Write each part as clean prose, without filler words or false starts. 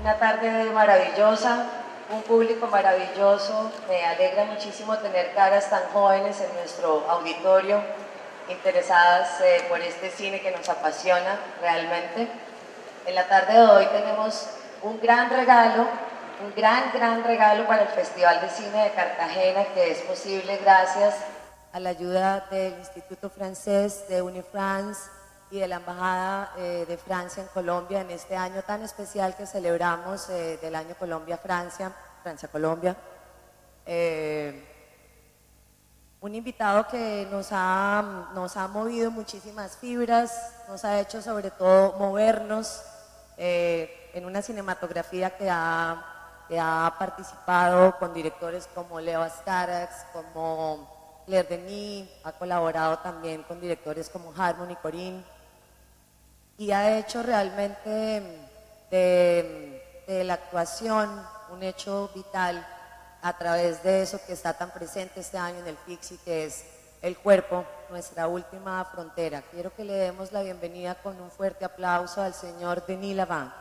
Una tarde maravillosa, un público maravilloso. Me alegra muchísimo tener caras tan jóvenes en nuestro auditorio, interesadas por este cine que nos apasiona realmente. En la tarde de hoy tenemos un gran regalo, un gran regalo para el Festival de Cine de Cartagena, que es posible gracias a la ayuda del Instituto Francés de Unifrance y de la Embajada de Francia en Colombia en este año tan especial que celebramos del año Colombia-Francia, Francia-Colombia. Un invitado que nos ha movido muchísimas fibras, nos ha hecho sobre todo movernos en una cinematografía que ha participado con directores como Leo Astarax, como Claire Denis, ha colaborado también con directores como Harmony Corinne y ha hecho realmente de la actuación un hecho vital a través de eso que está tan presente este año en el FICSI, que es el cuerpo, nuestra última frontera. Quiero que le demos la bienvenida con un fuerte aplauso al señor Denis Lavant.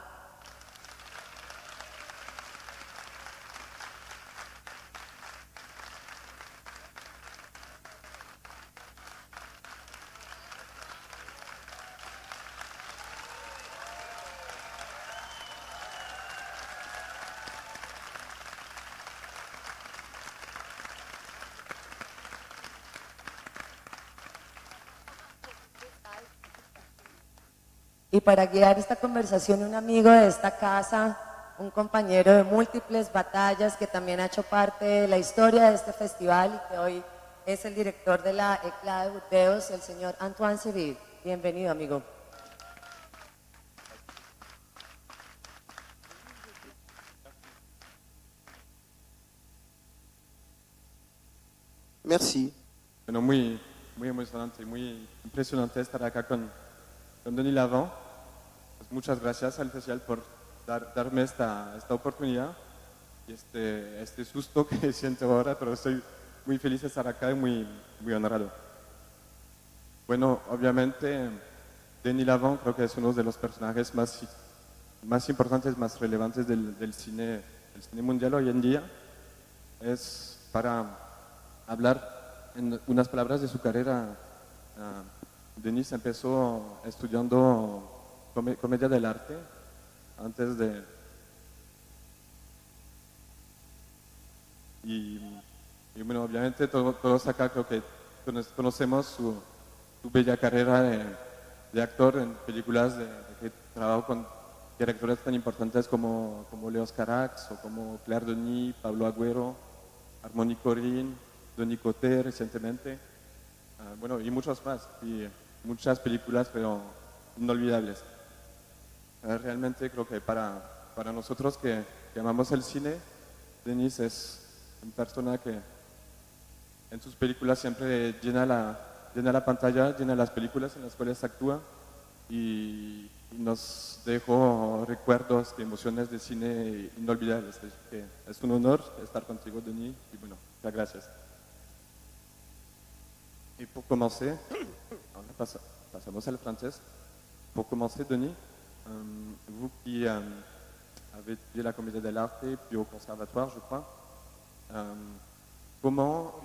Y para guiar esta conversación, un amigo de esta casa, un compañero de múltiples batallas que también ha hecho parte de la historia de este festival y que hoy es el director de la ECLA de Burdeos, el señor Antoine Seville. Bienvenido, amigo. Merci. Bueno, muy emocionante, muy impresionante estar acá con Denis Lavant. Pues muchas gracias al festival por darme esta oportunidad y este susto que siento ahora, pero estoy muy feliz de estar acá y muy honrado. Bueno, obviamente Denis Lavant creo que es uno de los personajes más importantes, más relevantes del cine mundial hoy en día. Es para hablar en unas palabras de su carrera. Denis empezó estudiando comedia del arte antes de... Y bueno, obviamente todos acá creo que conocemos su bella carrera de actor en películas que trabajó con directores tan importantes como Leo Carax o como Claire Denis, Pablo Agüero, Harmony Corinne, Denis Coté recientemente, bueno, y muchos más, y muchas películas, pero inolvidables. Realmente creo que para nosotros que amamos el cine, Denis es una persona que en sus películas siempre llena la pantalla, llena las películas en las cuales actúa y nos dejó recuerdos y emociones de cine inolvidables. Así que es un honor estar contigo, Denis, y bueno, muchas gracias. Et pour commencer, passons al français. Pour commencer, Denis, vous qui avez étudié la comédie de l'art puis au conservatoire, je crois, comment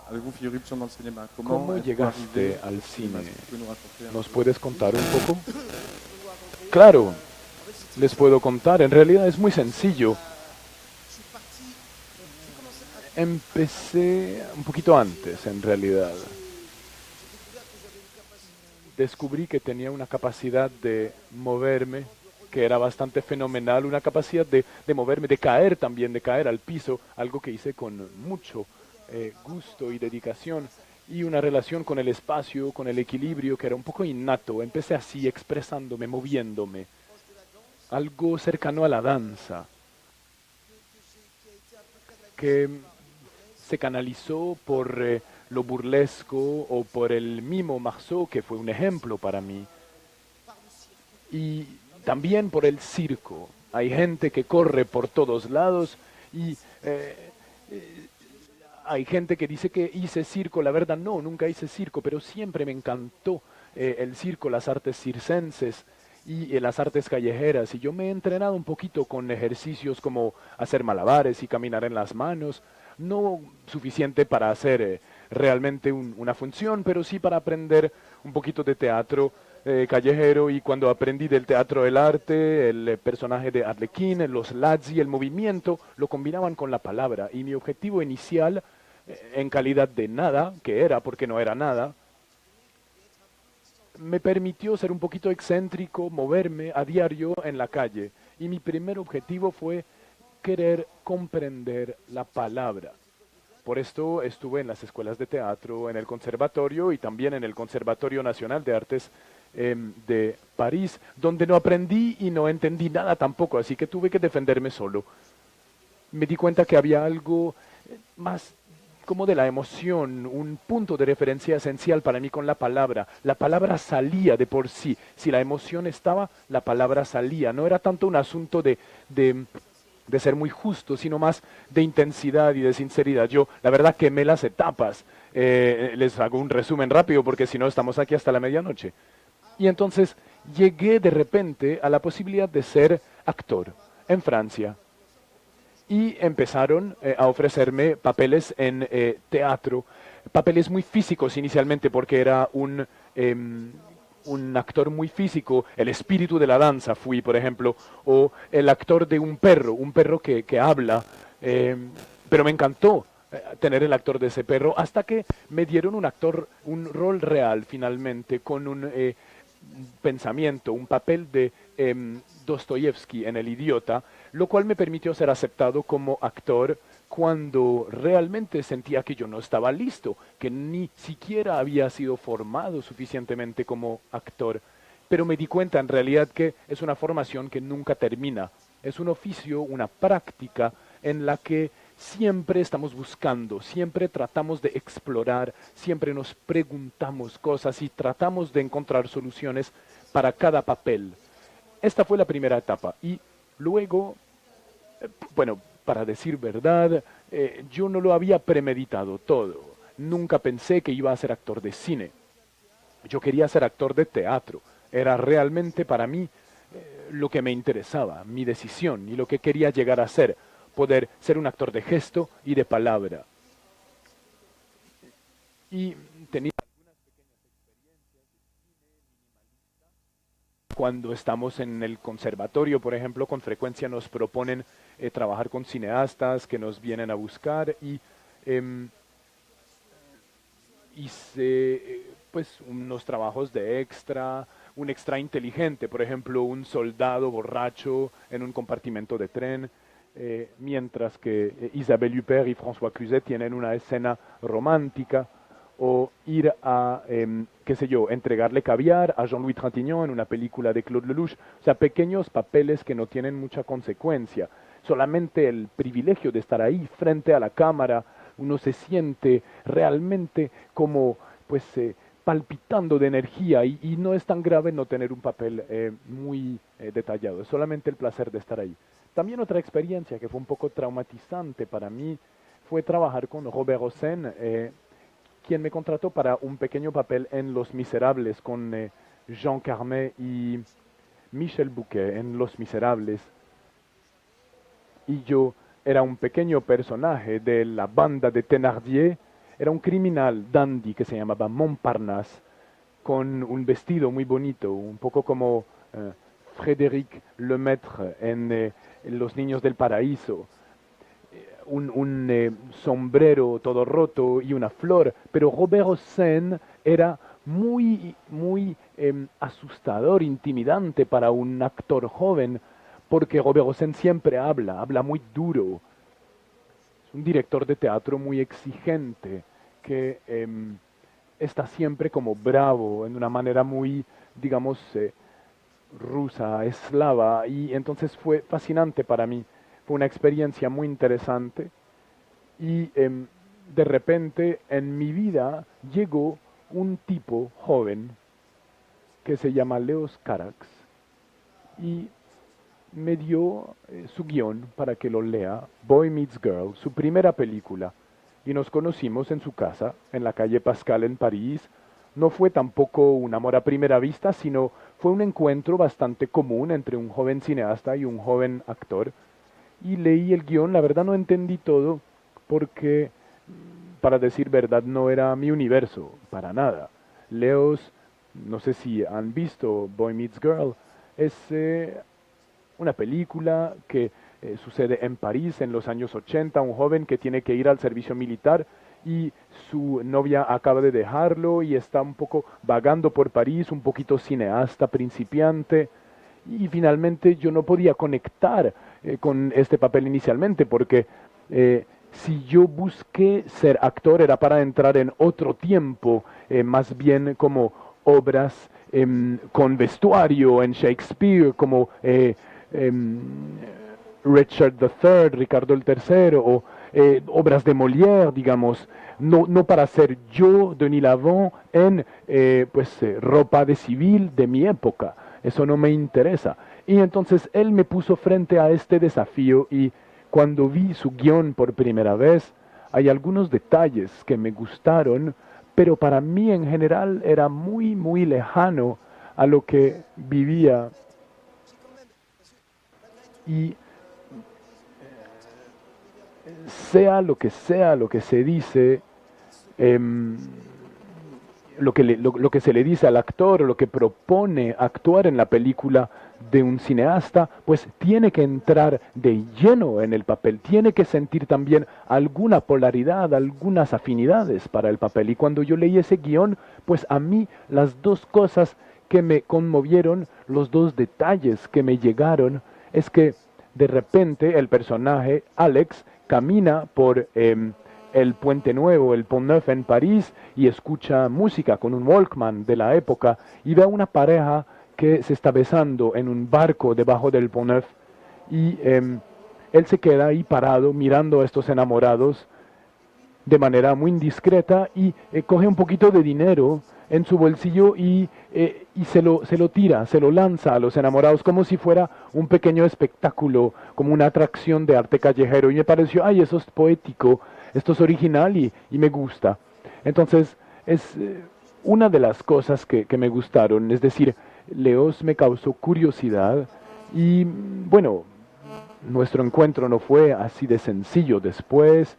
avez-vous fait irruption dans le cinéma? ¿Cómo êtes-vous arrivé llegaste al cine? Est-ce que vous pouvez nous raconter un ¿Nos peu? puedes contar un poco? Claro, les puedo contar. En realidad es muy sencillo. Empecé un poquito antes, en realidad. Descubrí que tenía una capacidad de moverme que era bastante fenomenal, una capacidad de moverme, de caer también, de caer al piso, algo que hice con mucho gusto y dedicación, y una relación con el espacio, con el equilibrio, que era un poco innato. Empecé así, expresándome, moviéndome, algo cercano a la danza, que se canalizó por lo burlesco o por el mimo Marceau, que fue un ejemplo para mí, y también por el circo. Hay gente que corre por todos lados y hay gente que dice que hice circo. La verdad no, nunca hice circo, pero siempre me encantó el circo, las artes circenses, y las artes callejeras, y yo me he entrenado un poquito con ejercicios como hacer malabares y caminar en las manos, no suficiente para hacer realmente una función, pero sí para aprender un poquito de teatro callejero. Y cuando aprendí del teatro del arte, el personaje de Arlequín, los Lazzi, el movimiento, lo combinaban con la palabra, y mi objetivo inicial, en calidad de nada, que era porque no era nada, me permitió ser un poquito excéntrico, moverme a diario en la calle. Y mi primer objetivo fue querer comprender la palabra. Por esto estuve en las escuelas de teatro, en el conservatorio y también en el Conservatorio Nacional de Artes de París, donde no aprendí y no entendí nada tampoco, así que tuve que defenderme solo. Me di cuenta que había algo más como de la emoción, un punto de referencia esencial para mí con la palabra. La palabra salía de por sí. Si la emoción estaba, la palabra salía. No era tanto un asunto de ser muy justo, sino más de intensidad y de sinceridad. Yo, la verdad, quemé las etapas. Les hago un resumen rápido porque si no estamos aquí hasta la medianoche. Y entonces llegué de repente a la posibilidad de ser actor en Francia. Y empezaron a ofrecerme papeles en teatro, papeles muy físicos inicialmente porque era un actor muy físico, el espíritu de la danza fui, por ejemplo, o el actor de un perro que habla, pero me encantó tener el actor de ese perro hasta que me dieron un rol real finalmente, con un pensamiento, un papel de Dostoyevsky en El Idiota, lo cual me permitió ser aceptado como actor cuando realmente sentía que yo no estaba listo, que ni siquiera había sido formado suficientemente como actor. Pero me di cuenta en realidad que es una formación que nunca termina, es un oficio, una práctica en la que siempre estamos buscando, siempre tratamos de explorar, siempre nos preguntamos cosas y tratamos de encontrar soluciones para cada papel. Esta fue la primera etapa y luego, bueno, para decir verdad, yo no lo había premeditado todo. Nunca pensé que iba a ser actor de cine. Yo quería ser actor de teatro. Era realmente para mí lo que me interesaba, mi decisión y lo que quería llegar a ser, poder ser un actor de gesto y de palabra. Y tenía cuando estamos en el conservatorio, por ejemplo, con frecuencia nos proponen trabajar con cineastas que nos vienen a buscar y hice pues unos trabajos de extra, un extra inteligente, por ejemplo, un soldado borracho en un compartimento de tren, mientras que Isabelle Huppert y François Cluzet tienen una escena romántica, o ir a, qué sé yo, entregarle caviar a Jean-Louis Trintignant en una película de Claude Lelouch. O sea, pequeños papeles que no tienen mucha consecuencia. Solamente el privilegio de estar ahí frente a la cámara, uno se siente realmente como, pues, palpitando de energía y no es tan grave no tener un papel muy detallado. Es solamente el placer de estar ahí. También otra experiencia que fue un poco traumatizante para mí fue trabajar con Robert Hossein, quien me contrató para un pequeño papel en Los Miserables con Jean Carmet y Michel Bouquet en Los Miserables. Y yo era un pequeño personaje de la banda de Thénardier, era un criminal dandy que se llamaba Montparnasse, con un vestido muy bonito, un poco como Frédéric Lemaître en Los Niños del Paraíso. Un sombrero todo roto y una flor, pero Robert Hossein era muy, muy asustador, intimidante para un actor joven, porque Robert Hossein siempre habla muy duro. Es un director de teatro muy exigente, que está siempre como bravo, en una manera muy, digamos, rusa, eslava, y entonces fue fascinante para mí. Fue una experiencia muy interesante y de repente en mi vida llegó un tipo joven que se llama Leos Carax y me dio su guión para que lo lea, Boy Meets Girl, su primera película. Y nos conocimos en su casa, en la calle Pascal en París, no fue tampoco un amor a primera vista, sino fue un encuentro bastante común entre un joven cineasta y un joven actor. Y leí el guión, la verdad no entendí todo, porque, para decir verdad, no era mi universo, para nada. Leos, no sé si han visto Boy Meets Girl, es una película que sucede en París en los años 80, un joven que tiene que ir al servicio militar y su novia acaba de dejarlo y está un poco vagando por París, un poquito cineasta principiante, y finalmente yo no podía conectar con este papel inicialmente porque si yo busqué ser actor era para entrar en otro tiempo, más bien como obras con vestuario en Shakespeare, como Richard III, Ricardo el III, o obras de Molière, digamos, no para ser yo, Denis Lavant, en ropa de civil de mi época. Eso no me interesa. Y entonces él me puso frente a este desafío y cuando vi su guión por primera vez, hay algunos detalles que me gustaron, pero para mí en general era muy, muy lejano a lo que vivía. Y sea lo que se dice, em, lo que se le dice al actor o lo que propone actuar en la película de un cineasta, pues tiene que entrar de lleno en el papel, tiene que sentir también alguna polaridad, algunas afinidades para el papel. Y cuando yo leí ese guión, pues a mí las dos cosas que me conmovieron, los dos detalles que me llegaron, es que de repente el personaje, Alex, camina por el Puente Nuevo, el Pont Neuf en París, y escucha música con un Walkman de la época y ve a una pareja que se está besando en un barco debajo del Pont Neuf y él se queda ahí parado mirando a estos enamorados de manera muy indiscreta y coge un poquito de dinero en su bolsillo y se lo tira, se lo lanza a los enamorados como si fuera un pequeño espectáculo, como una atracción de arte callejero. Y me pareció, ay, eso es poético, esto es original y me gusta. Entonces, es una de las cosas que me gustaron, es decir, Leos me causó curiosidad y, bueno, nuestro encuentro no fue así de sencillo. Después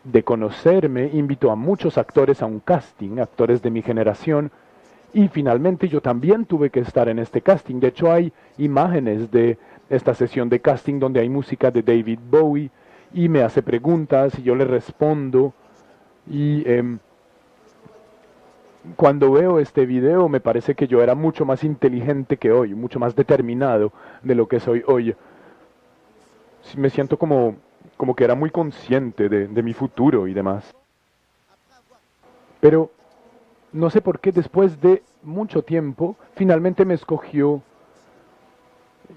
de conocerme, invitó a muchos actores a un casting, actores de mi generación, y finalmente yo también tuve que estar en este casting. De hecho, hay imágenes de esta sesión de casting donde hay música de David Bowie, y me hace preguntas y yo le respondo, y cuando veo este video me parece que yo era mucho más inteligente que hoy, mucho más determinado de lo que soy hoy. Sí, me siento como que era muy consciente de mi futuro y demás. Pero no sé por qué después de mucho tiempo finalmente me escogió,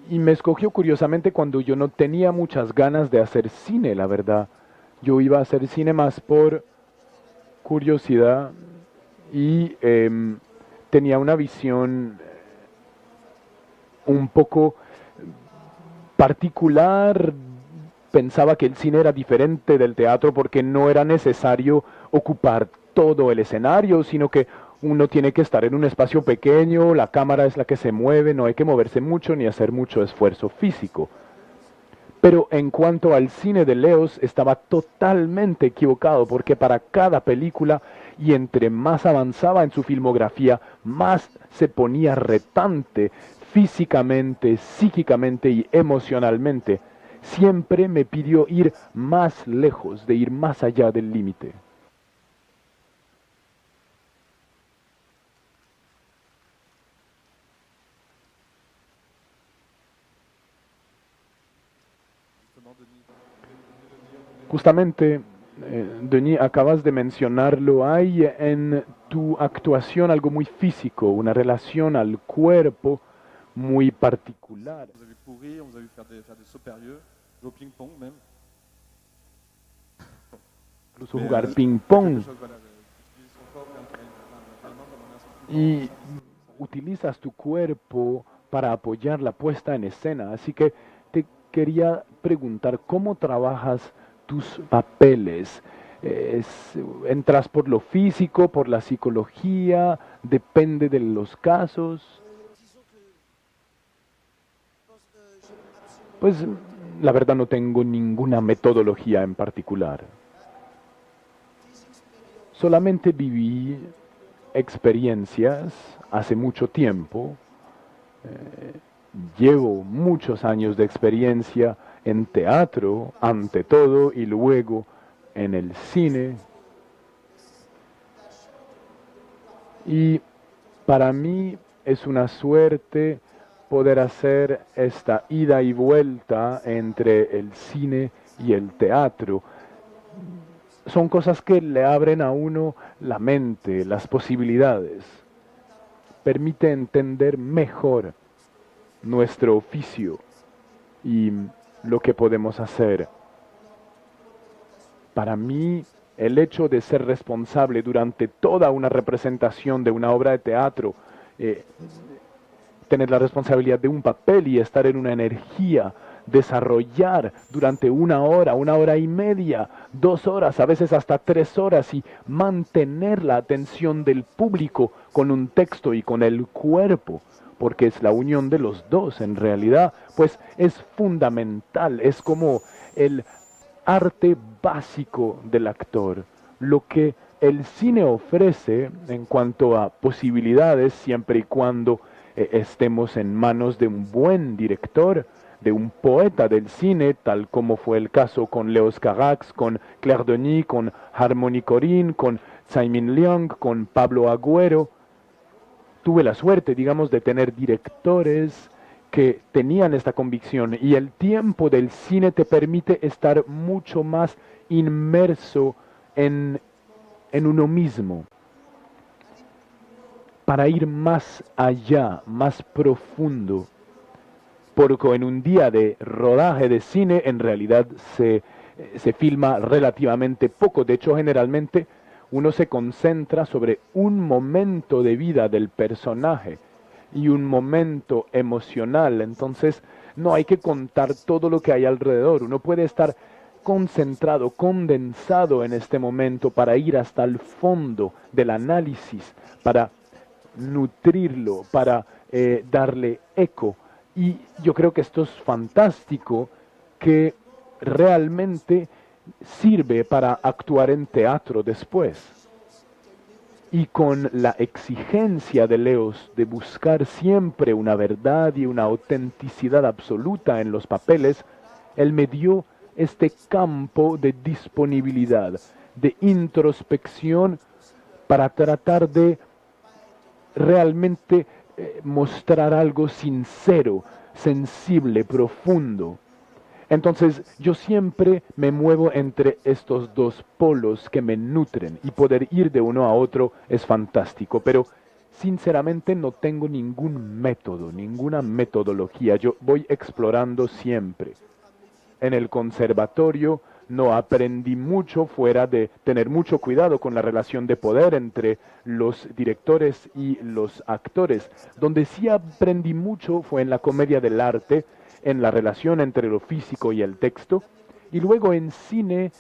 y me escogió curiosamente cuando yo no tenía muchas ganas de hacer cine, la verdad. Yo iba a hacer cine más por curiosidad y tenía una visión un poco particular. Pensaba que el cine era diferente del teatro porque no era necesario ocupar todo el escenario, sino que uno tiene que estar en un espacio pequeño, la cámara es la que se mueve, no hay que moverse mucho ni hacer mucho esfuerzo físico. Pero en cuanto al cine de Leos, estaba totalmente equivocado, porque para cada película, y entre más avanzaba en su filmografía, más se ponía retante físicamente, psíquicamente y emocionalmente. Siempre me pidió ir más lejos, de ir más allá del límite. Justamente, Denis, acabas de mencionarlo, hay en tu actuación algo muy físico, una relación al cuerpo muy particular. On vous a vu courir, on vous a vu faire des sauts périlleux, jouer au ping-pong même. Incluso Mais, jugar quelque ping-pong. chose, voilà, d'utiliser son corps vraiment comme un instrument. Y utilizas tu cuerpo para apoyar la puesta en escena. Así que te quería preguntar, ¿cómo trabajas tus papeles? entras por lo físico, por la psicología, depende de los casos. Pues la verdad no tengo ninguna metodología en particular. Solamente viví experiencias hace mucho tiempo. Llevo muchos años de experiencia en teatro, ante todo, y luego en el cine. Y para mí es una suerte poder hacer esta ida y vuelta entre el cine y el teatro. Son cosas que le abren a uno la mente, las posibilidades. Permite entender mejor nuestro oficio y lo que podemos hacer. Para mí, el hecho de ser responsable durante toda una representación de una obra de teatro, tener la responsabilidad de un papel y estar en una energía, desarrollar durante una hora y media, 2 horas, a veces hasta 3 horas, y mantener la atención del público con un texto y con el cuerpo, porque es la unión de los dos en realidad, pues es fundamental, es como el arte básico del actor, lo que el cine ofrece en cuanto a posibilidades, siempre y cuando estemos en manos de un buen director, de un poeta del cine, tal como fue el caso con Léos Carax, con Claire Denis, con Harmony Korine, con Tsai Min Liang, con Pablo Agüero. Tuve la suerte, digamos, de tener directores que tenían esta convicción, y el tiempo del cine te permite estar mucho más inmerso en uno mismo, para ir más allá, más profundo, porque en un día de rodaje de cine en realidad se filma relativamente poco. De hecho, generalmente uno se concentra sobre un momento de vida del personaje y un momento emocional. Entonces no hay que contar todo lo que hay alrededor. Uno puede estar concentrado, condensado en este momento para ir hasta el fondo del análisis, para nutrirlo, para darle eco. Y yo creo que esto es fantástico, que realmente sirve para actuar en teatro después. Y con la exigencia de Léos de buscar siempre una verdad y una autenticidad absoluta en los papeles, él me dio este campo de disponibilidad, de introspección, para tratar de realmente mostrar algo sincero, sensible, profundo. Entonces yo siempre me muevo entre estos dos polos que me nutren, y poder ir de uno a otro es fantástico, pero sinceramente no tengo ningún método, ninguna metodología. Yo voy explorando siempre. En el conservatorio no aprendí mucho fuera de tener mucho cuidado con la relación de poder entre los directores y los actores. Donde sí aprendí mucho fue en la comedia del arte, en la relación entre lo físico y el texto. Y luego en cine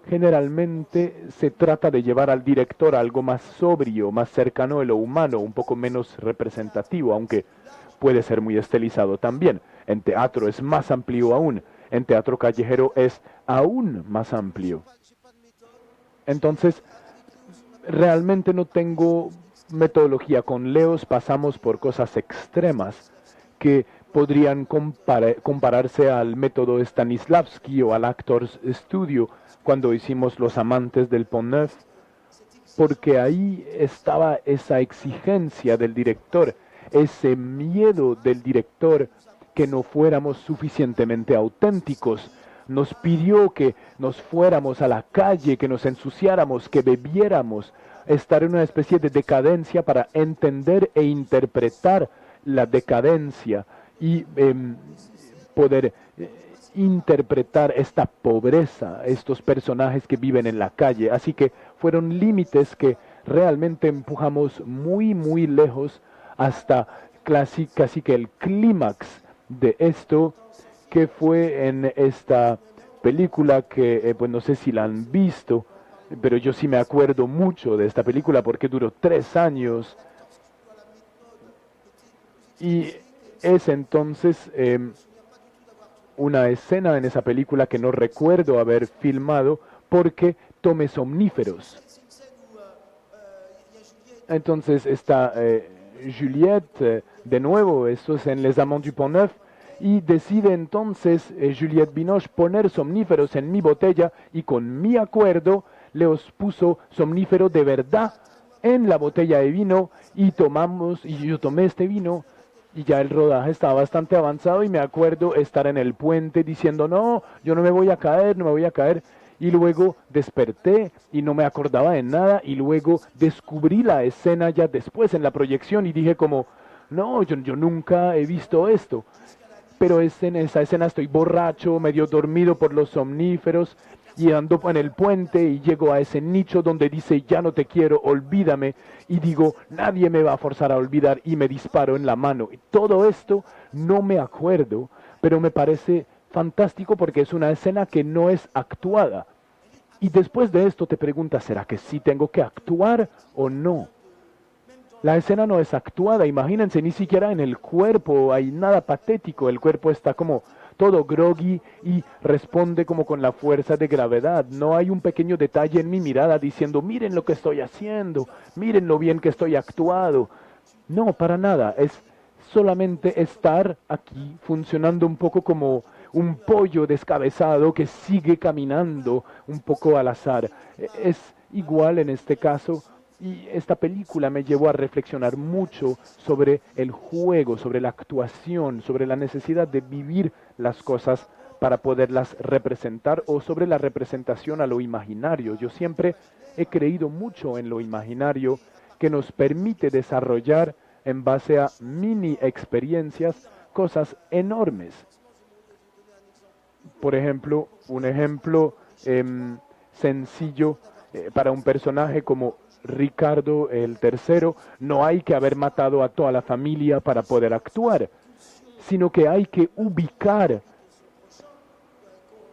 generalmente se trata de llevar al director a algo más sobrio, más cercano a lo humano, un poco menos representativo, aunque puede ser muy estilizado también. En teatro es más amplio aún. En teatro callejero es aún más amplio. Entonces, realmente no tengo metodología. Con Léos pasamos por cosas extremas que podrían compararse al método Stanislavski o al Actors Studio cuando hicimos Los Amantes del Pont Neuf, porque ahí estaba esa exigencia del director, ese miedo del director que no fuéramos suficientemente auténticos. Nos pidió que nos fuéramos a la calle, que nos ensuciáramos, que bebiéramos, estar en una especie de decadencia para entender e interpretar la decadencia y poder interpretar esta pobreza, estos personajes que viven en la calle. Así que fueron límites que realmente empujamos muy, muy lejos hasta casi que el clímax de esto, que fue en esta película que, pues no sé si la han visto, pero yo sí me acuerdo mucho de esta película porque duró 3 años. Y es entonces una escena en esa película que no recuerdo haber filmado porque tomé somníferos. Entonces está Juliette, de nuevo, eso es en Les Amants du Pont Neuf, y decide entonces Juliette Binoche poner somníferos en mi botella y con mi acuerdo les puso somnífero de verdad en la botella de vino y tomamos, y yo tomé este vino y ya el rodaje estaba bastante avanzado y me acuerdo estar en el puente diciendo no, yo no me voy a caer, no me voy a caer. Y luego desperté y no me acordaba de nada y luego descubrí la escena ya después en la proyección y dije como, no, yo nunca he visto esto. Pero en esa escena estoy borracho, medio dormido por los somníferos y ando en el puente y llego a ese nicho donde dice ya no te quiero, olvídame y digo nadie me va a forzar a olvidar y me disparo en la mano. Y todo esto no me acuerdo, pero me parece fantástico porque es una escena que no es actuada. Y después de esto te preguntas, ¿será que sí tengo que actuar o no? La escena no es actuada, imagínense, ni siquiera en el cuerpo hay nada patético, el cuerpo está como todo groggy y responde como con la fuerza de gravedad. No hay un pequeño detalle en mi mirada diciendo, miren lo que estoy haciendo, miren lo bien que estoy actuado. No, para nada, es solamente estar aquí funcionando un poco como un pollo descabezado que sigue caminando un poco al azar. Es igual en este caso. Y esta película me llevó a reflexionar mucho sobre el juego, sobre la actuación, sobre la necesidad de vivir las cosas para poderlas representar o sobre la representación a lo imaginario. Yo siempre he creído mucho en lo imaginario que nos permite desarrollar en base a mini experiencias cosas enormes. Por ejemplo, un ejemplo sencillo para un personaje como Ricardo el III, no hay que haber matado a toda la familia para poder actuar, sino que hay que ubicar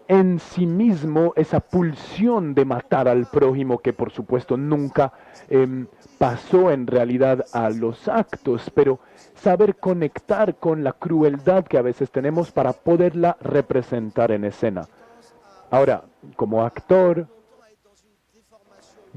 en sí mismo esa pulsión de matar al prójimo que por supuesto nunca pasó en realidad a los actos, pero saber conectar con la crueldad que a veces tenemos para poderla representar en escena. Ahora, como actor,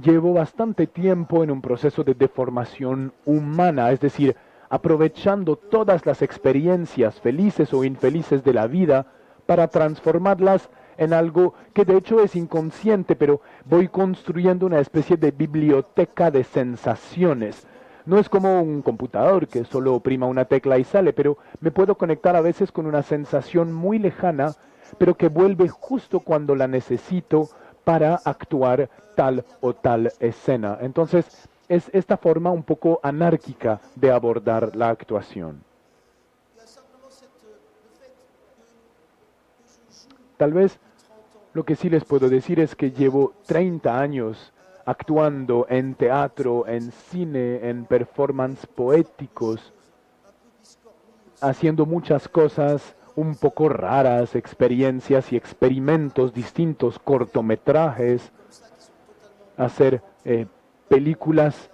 llevo bastante tiempo en un proceso de deformación humana, es decir, aprovechando todas las experiencias felices o infelices de la vida para transformarlas en algo que de hecho es inconsciente, pero voy construyendo una especie de biblioteca de sensaciones. No es como un computador que solo oprima una tecla y sale, pero me puedo conectar a veces con una sensación muy lejana, pero que vuelve justo cuando la necesito para actuar tal o tal escena. Entonces, es esta forma un poco anárquica de abordar la actuación. Tal vez lo que sí les puedo decir es que llevo 30 años actuando en teatro, en cine, en performance poéticos, haciendo muchas cosas un poco raras, experiencias y experimentos distintos, cortometrajes, hacer películas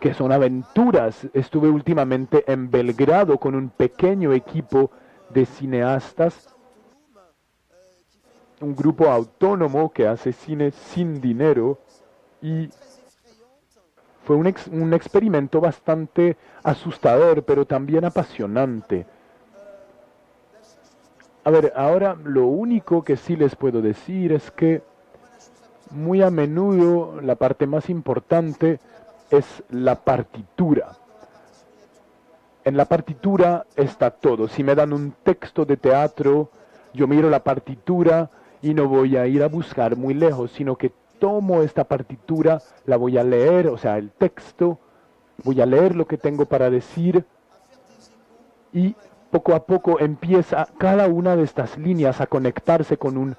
que son aventuras. Estuve últimamente en Belgrado con un pequeño equipo de cineastas, un grupo autónomo que hace cine sin dinero y fue un experimento bastante asustador, pero también apasionante. A ver, ahora lo único que sí les puedo decir es que muy a menudo la parte más importante es la partitura. En la partitura está todo. Si me dan un texto de teatro, yo miro la partitura y no voy a ir a buscar muy lejos, sino que tomo esta partitura, la voy a leer, o sea, el texto, voy a leer lo que tengo para decir y poco a poco empieza cada una de estas líneas a conectarse con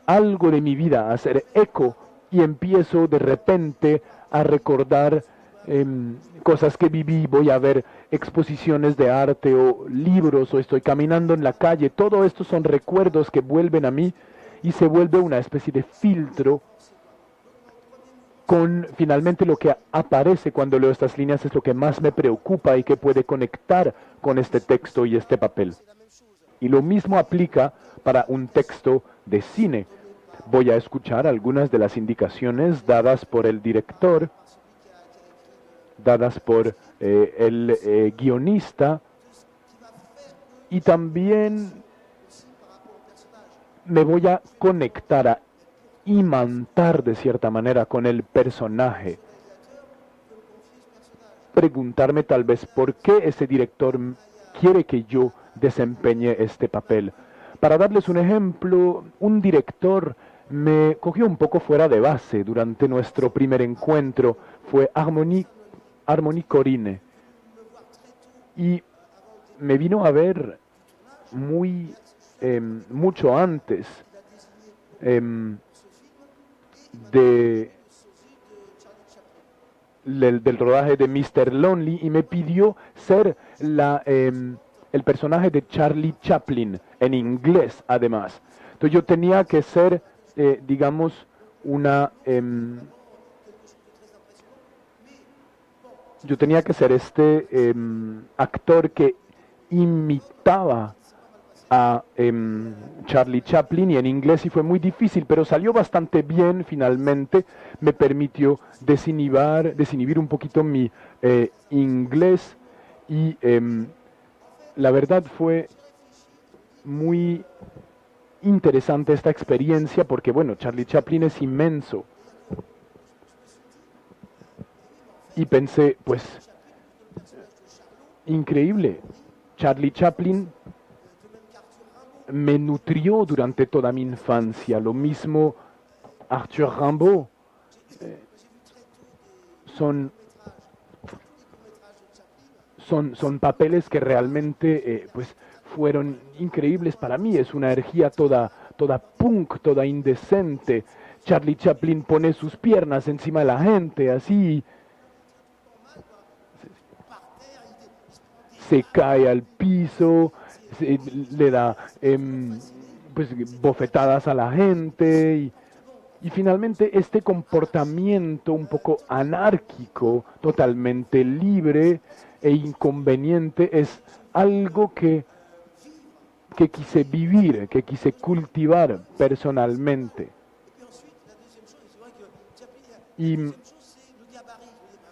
algo de mi vida, a hacer eco y empiezo de repente a recordar cosas que viví, voy a ver exposiciones de arte o libros o estoy caminando en la calle, todo esto son recuerdos que vuelven a mí y se vuelve una especie de filtro con finalmente lo que aparece cuando leo estas líneas es lo que más me preocupa y que puede conectar con este texto y este papel. Y lo mismo aplica para un texto de cine. Voy a escuchar algunas de las indicaciones dadas por el director, dadas por el guionista, y también me voy a conectar, a imantar de cierta manera con el personaje. Preguntarme tal vez por qué ese director quiere que yo desempeñe este papel. Para darles un ejemplo, un director me cogió un poco fuera de base durante nuestro primer encuentro. Fue Harmony Corine. Y me vino a ver mucho antes del rodaje de Mr. Lonely y me pidió ser el personaje de Charlie Chaplin, en inglés además. Entonces yo tenía que ser, digamos, yo tenía que ser este actor que imitaba a Charlie Chaplin, y en inglés, y fue muy difícil, pero salió bastante bien finalmente. Me permitió desinhibir un poquito mi inglés, y la verdad fue muy interesante esta experiencia porque, bueno, Charlie Chaplin es inmenso. Y pensé, pues, increíble, Charlie Chaplin me nutrió durante toda mi infancia. Lo mismo Arthur Rimbaud. Son papeles que realmente pues fueron increíbles para mí. Es una energía toda punk, toda indecente. Charlie Chaplin pone sus piernas encima de la gente, así. Se cae al piso, le da pues, bofetadas a la gente, y finalmente este comportamiento un poco anárquico, totalmente libre e inconveniente, es algo que quise vivir, que quise cultivar personalmente. Y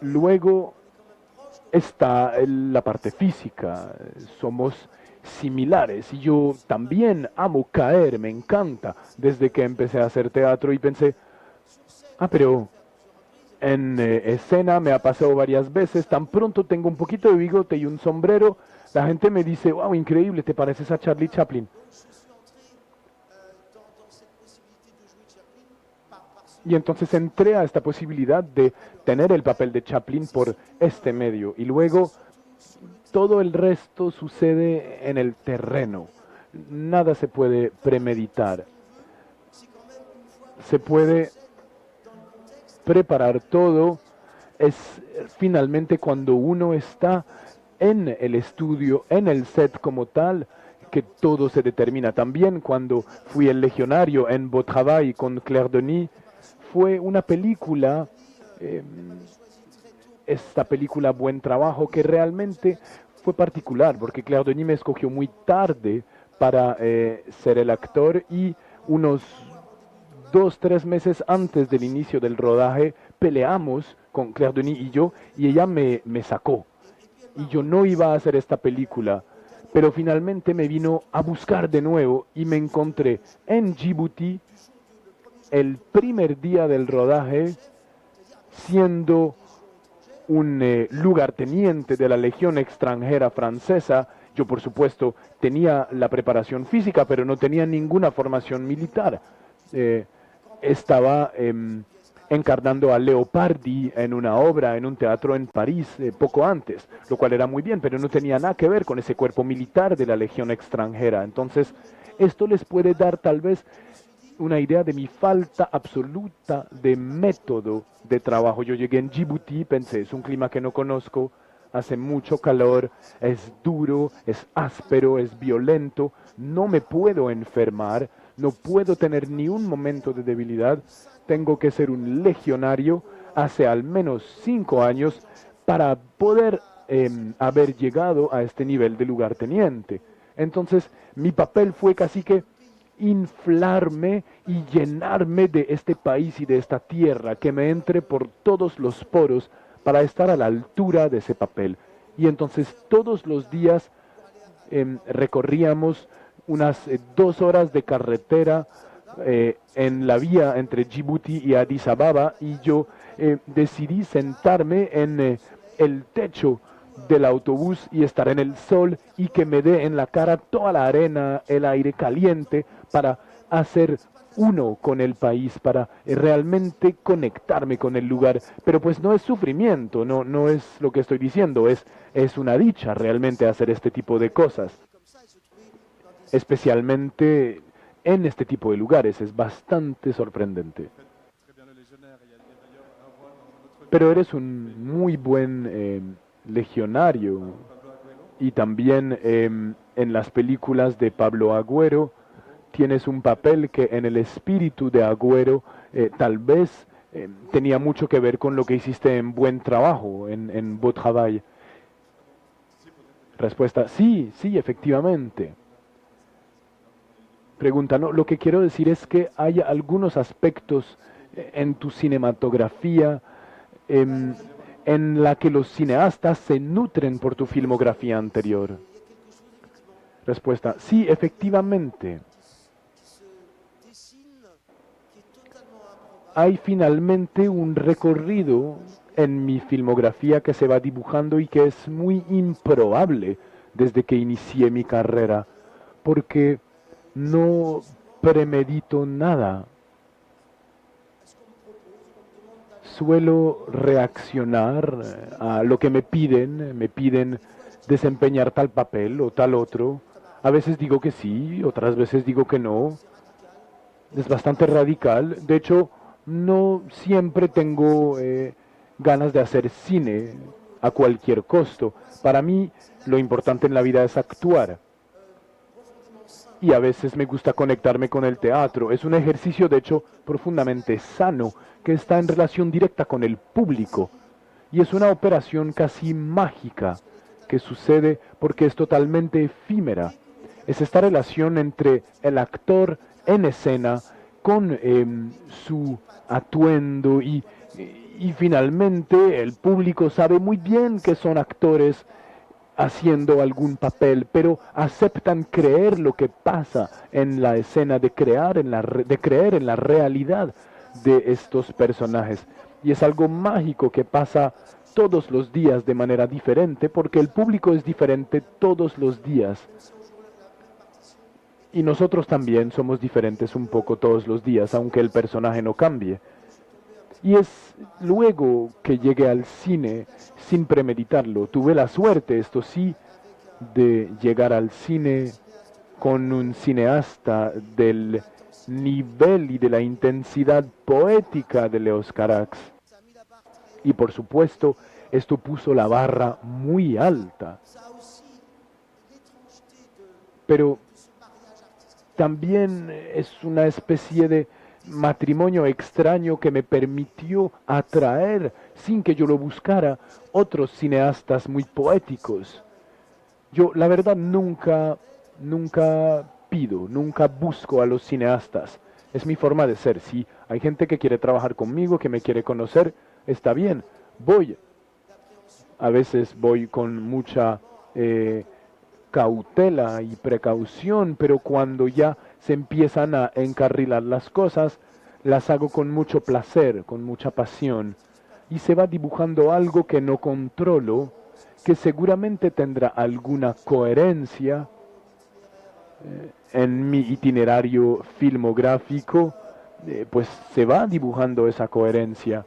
luego está la parte física. Somos similares y yo también amo caer, me encanta. Desde que empecé a hacer teatro y pensé, pero en escena me ha pasado varias veces, tan pronto tengo un poquito de bigote y un sombrero, la gente me dice, wow, increíble, te pareces a Charlie Chaplin. Y entonces entré a esta posibilidad de tener el papel de Chaplin por este medio. Y luego todo el resto sucede en el terreno. Nada se puede premeditar. Se puede preparar todo. Es finalmente cuando uno está en el estudio, en el set como tal, que todo se determina. También cuando fui el legionario en Beau Travail con Claire Denis, fue una película, esta película Buen Trabajo, que realmente fue particular, porque Claire Denis me escogió muy tarde para ser el actor, y unos 2-3 meses antes del inicio del rodaje peleamos con Claire Denis y yo, y ella me sacó. Y yo no iba a hacer esta película, pero finalmente me vino a buscar de nuevo y me encontré en Djibouti el primer día del rodaje, siendo un lugarteniente de la Legión extranjera francesa. Yo, por supuesto, tenía la preparación física, pero no tenía ninguna formación militar. Estaba encarnando a Leopardi en una obra, en un teatro en París, poco antes, lo cual era muy bien, pero no tenía nada que ver con ese cuerpo militar de la Legión extranjera. Entonces, esto les puede dar tal vez una idea de mi falta absoluta de método de trabajo. Yo llegué en Djibouti, pensé, es un clima que no conozco, hace mucho calor, es duro, es áspero, es violento, no me puedo enfermar, no puedo tener ni un momento de debilidad, tengo que ser un legionario, hace al menos 5 años para poder haber llegado a este nivel de lugarteniente. Entonces, mi papel fue casi que inflarme y llenarme de este país y de esta tierra, que me entre por todos los poros para estar a la altura de ese papel. Y entonces todos los días recorríamos unas 2 horas de carretera en la vía entre Djibouti y Addis Ababa, y yo decidí sentarme en el techo del autobús y estar en el sol y que me dé en la cara toda la arena, el aire caliente, para hacer uno con el país, para realmente conectarme con el lugar. Pero pues no es sufrimiento, no es lo que estoy diciendo, es una dicha realmente hacer este tipo de cosas. Especialmente en este tipo de lugares, es bastante sorprendente. Pero eres un muy buen legionario, y también en las películas de Pablo Agüero tienes un papel que en el espíritu de Agüero tal vez tenía mucho que ver con lo que hiciste en Buen Trabajo, en Beau Travail. Respuesta, sí, efectivamente. Pregunta, no, lo que quiero decir es que hay algunos aspectos en tu cinematografía en la que los cineastas se nutren por tu filmografía anterior. Respuesta, sí, efectivamente. Hay finalmente un recorrido en mi filmografía que se va dibujando y que es muy improbable desde que inicié mi carrera, porque no premedito nada. Suelo reaccionar a lo que me piden desempeñar tal papel o tal otro. A veces digo que sí, otras veces digo que no. Es bastante radical. De hecho, no siempre tengo ganas de hacer cine a cualquier costo. Para mí, lo importante en la vida es actuar. Y a veces me gusta conectarme con el teatro. Es un ejercicio, de hecho, profundamente sano, que está en relación directa con el público. Y es una operación casi mágica que sucede porque es totalmente efímera. Es esta relación entre el actor en escena con su atuendo y finalmente el público sabe muy bien que son actores haciendo algún papel, pero aceptan creer lo que pasa en la escena, de creer en la realidad de estos personajes. Y es algo mágico que pasa todos los días de manera diferente, porque el público es diferente todos los días. Y nosotros también somos diferentes un poco todos los días, aunque el personaje no cambie. Y es luego que llegué al cine sin premeditarlo. Tuve la suerte, esto sí, de llegar al cine con un cineasta del nivel y de la intensidad poética de Leos Carax. Y por supuesto, esto puso la barra muy alta. Pero también es una especie de matrimonio extraño que me permitió atraer, sin que yo lo buscara, otros cineastas muy poéticos. Yo, la verdad, nunca pido, nunca busco a los cineastas. Es mi forma de ser. Si hay gente que quiere trabajar conmigo, que me quiere conocer, está bien, voy. A veces voy con mucha cautela y precaución, pero cuando ya se empiezan a encarrilar las cosas, las hago con mucho placer, con mucha pasión, y se va dibujando algo que no controlo, que seguramente tendrá alguna coherencia en mi itinerario filmográfico, pues se va dibujando esa coherencia.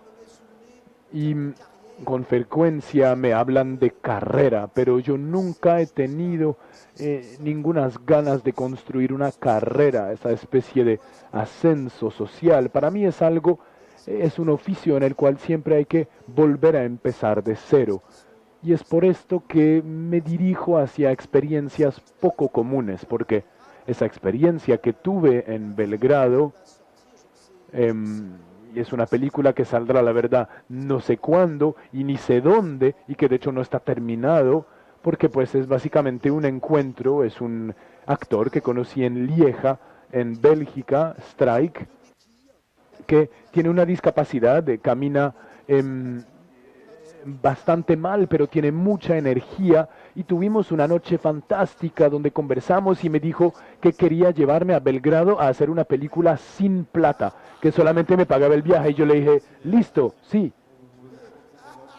Y con frecuencia me hablan de carrera, pero yo nunca he tenido ningunas ganas de construir una carrera, esa especie de ascenso social. Para mí es algo, es un oficio en el cual siempre hay que volver a empezar de cero. Y es por esto que me dirijo hacia experiencias poco comunes, porque esa experiencia que tuve en Belgrado y es una película que saldrá, la verdad, no sé cuándo y ni sé dónde, y que de hecho no está terminado, porque pues es básicamente un encuentro, es un actor que conocí en Lieja, en Bélgica, Strike, que tiene una discapacidad, camina bastante mal, pero tiene mucha energía y tuvimos una noche fantástica donde conversamos y me dijo que quería llevarme a Belgrado a hacer una película sin plata, que solamente me pagaba el viaje y yo le dije, listo, sí.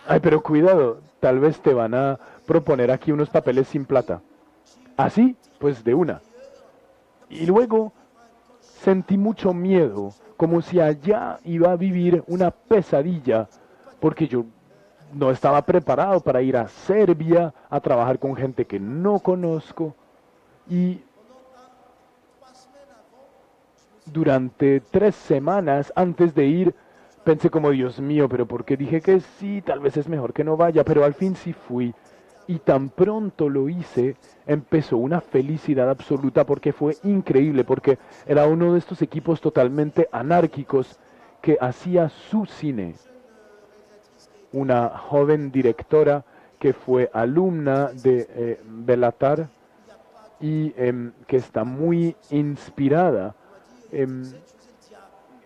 Ay, pero cuidado, tal vez te van a proponer aquí unos papeles sin plata. ¿Así? Pues de una. Y luego sentí mucho miedo, como si allá iba a vivir una pesadilla, porque yo no estaba preparado para ir a Serbia a trabajar con gente que no conozco. Y durante 3 semanas antes de ir, pensé como, Dios mío, pero ¿por qué dije que sí? Tal vez es mejor que no vaya, pero al fin sí fui. Y tan pronto lo hice, empezó una felicidad absoluta porque fue increíble, porque era uno de estos equipos totalmente anárquicos que hacía su cine. Una joven directora que fue alumna de Belatar y que está muy inspirada.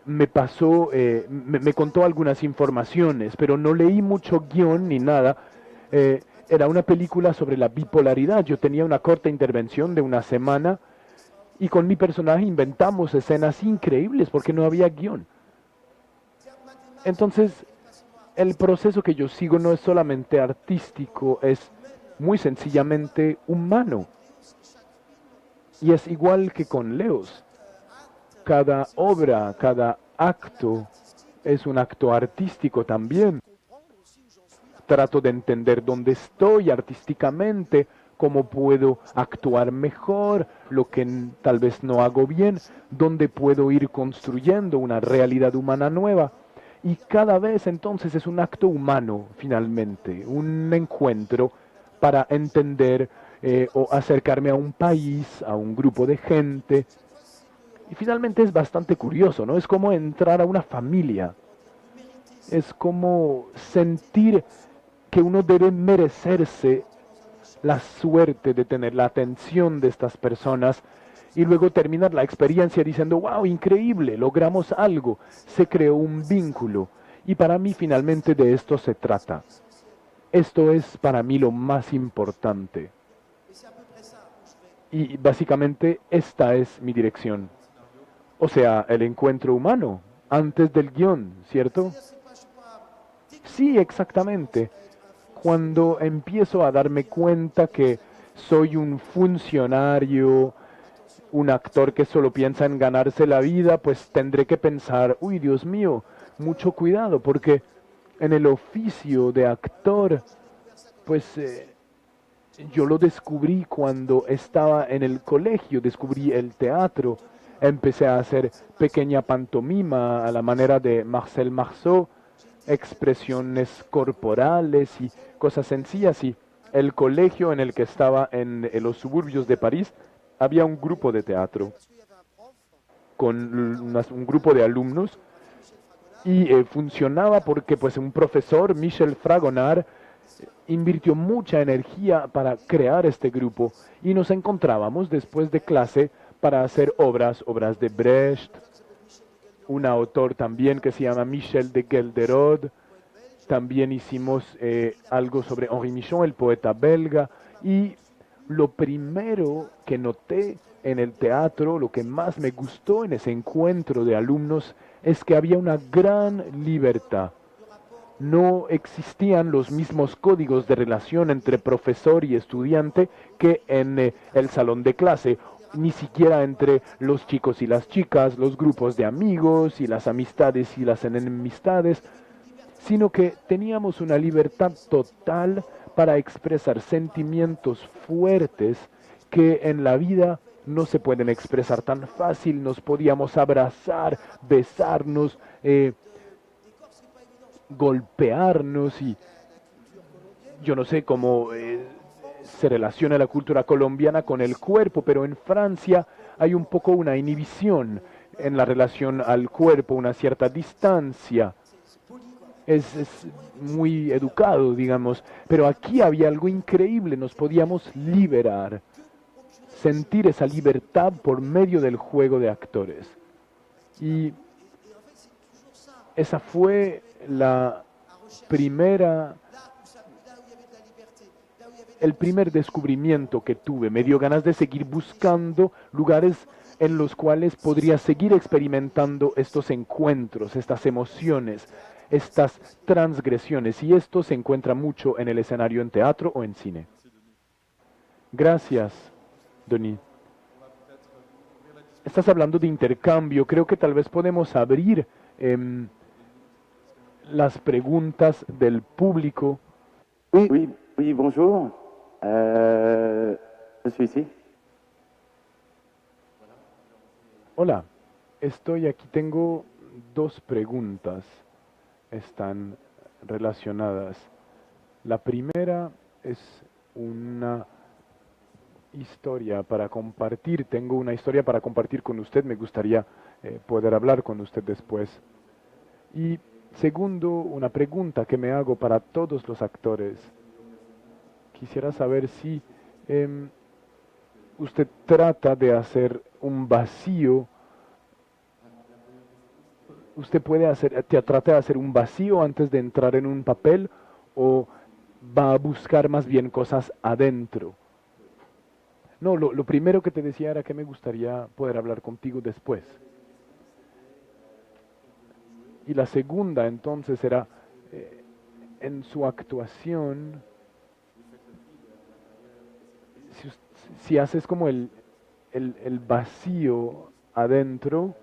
Me pasó, me contó algunas informaciones, pero no leí mucho guión ni nada. Era una película sobre la bipolaridad. Yo tenía una corta intervención de una semana y con mi personaje inventamos escenas increíbles porque no había guión. Entonces, el proceso que yo sigo no es solamente artístico, es muy sencillamente humano. Y es igual que con Leos. Cada obra, cada acto es un acto artístico también. Trato de entender dónde estoy artísticamente, cómo puedo actuar mejor, lo que tal vez no hago bien, dónde puedo ir construyendo una realidad humana nueva. Y cada vez entonces es un acto humano, finalmente, un encuentro para entender o acercarme a un país, a un grupo de gente. Y finalmente es bastante curioso, ¿no? Es como entrar a una familia. Es como sentir que uno debe merecerse la suerte de tener la atención de estas personas y luego terminar la experiencia diciendo, wow, increíble, logramos algo, se creó un vínculo. Y para mí finalmente de esto se trata. Esto es para mí lo más importante. Y básicamente esta es mi dirección. O sea, el encuentro humano, antes del guión, ¿cierto? Sí, exactamente. Cuando empiezo a darme cuenta que soy un funcionario, un actor que solo piensa en ganarse la vida, pues tendré que pensar, uy, Dios mío, mucho cuidado, porque en el oficio de actor, pues yo lo descubrí cuando estaba en el colegio, descubrí el teatro, empecé a hacer pequeña pantomima a la manera de Marcel Marceau, expresiones corporales y cosas sencillas. Y el colegio en el que estaba en los suburbios de París, había un grupo de teatro con un grupo de alumnos y funcionaba porque pues un profesor, Michel Fragonard, invirtió mucha energía para crear este grupo y nos encontrábamos después de clase para hacer obras de Brecht, un autor también que se llama Michel de Gelderode. También hicimos algo sobre Henri Michon, el poeta belga. Y lo primero que noté en el teatro, lo que más me gustó en ese encuentro de alumnos, es que había una gran libertad. No existían los mismos códigos de relación entre profesor y estudiante que en el salón de clase, ni siquiera entre los chicos y las chicas, los grupos de amigos y las amistades y las enemistades, sino que teníamos una libertad total para expresar sentimientos fuertes que en la vida no se pueden expresar tan fácil. Nos podíamos abrazar, besarnos, golpearnos y yo no sé cómo se relaciona la cultura colombiana con el cuerpo, pero en Francia hay un poco una inhibición. en la relación al cuerpo una cierta distancia. Es muy educado, digamos, pero aquí había algo increíble, nos podíamos liberar, sentir esa libertad por medio del juego de actores. Y esa fue el primer descubrimiento que tuve. Me dio ganas de seguir buscando lugares en los cuales podría seguir experimentando estos encuentros, estas emociones, estas transgresiones. Y esto se encuentra mucho en el escenario en teatro o en cine. Gracias, Denis. Estás hablando de intercambio. Creo que tal vez podemos abrir las preguntas del público. Oui, bonjour. Je suis ici. Hola, estoy aquí. Tengo dos preguntas. Están relacionadas. La primera es una historia para compartir. Tengo una historia para compartir con usted. Me gustaría poder hablar con usted después. Y segundo, una pregunta que me hago para todos los actores. Quisiera saber si usted trata de hacer un vacío. ¿Usted trata de hacer un vacío antes de entrar en un papel o va a buscar más bien cosas adentro? No, lo primero que te decía era que me gustaría poder hablar contigo después. Y la segunda entonces era, en su actuación, si haces como el vacío adentro,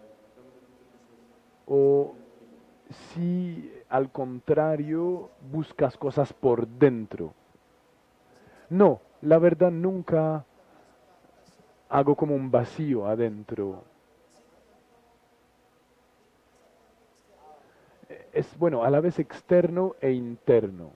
o si al contrario buscas cosas por dentro. No, la verdad nunca hago como un vacío adentro. Es, bueno, a la vez externo e interno.